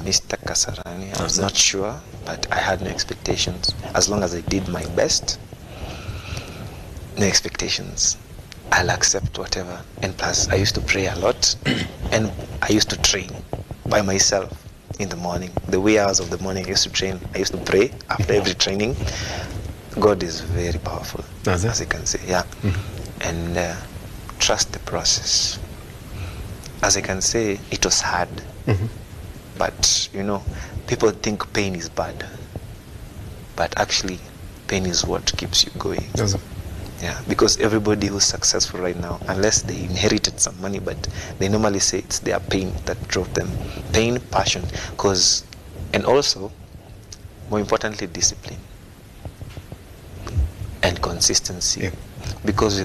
Mr. Kasarani. I was not sure, but I had no expectations. As long as I did my best, no expectations. I'll accept whatever. And plus, I used to pray a lot, and I used to train by myself in the morning. The wee hours of the morning I used to train. I used to pray after every training. God is very powerful, as you can see. Yeah. And trust the process. As I can say, it was hard. But, you know, people think pain is bad. But actually, pain is what keeps you going. Yeah, because everybody who's successful right now, unless they inherited some money, but they normally say it's their pain that drove them. Pain, passion, and also, more importantly, discipline and consistency. Because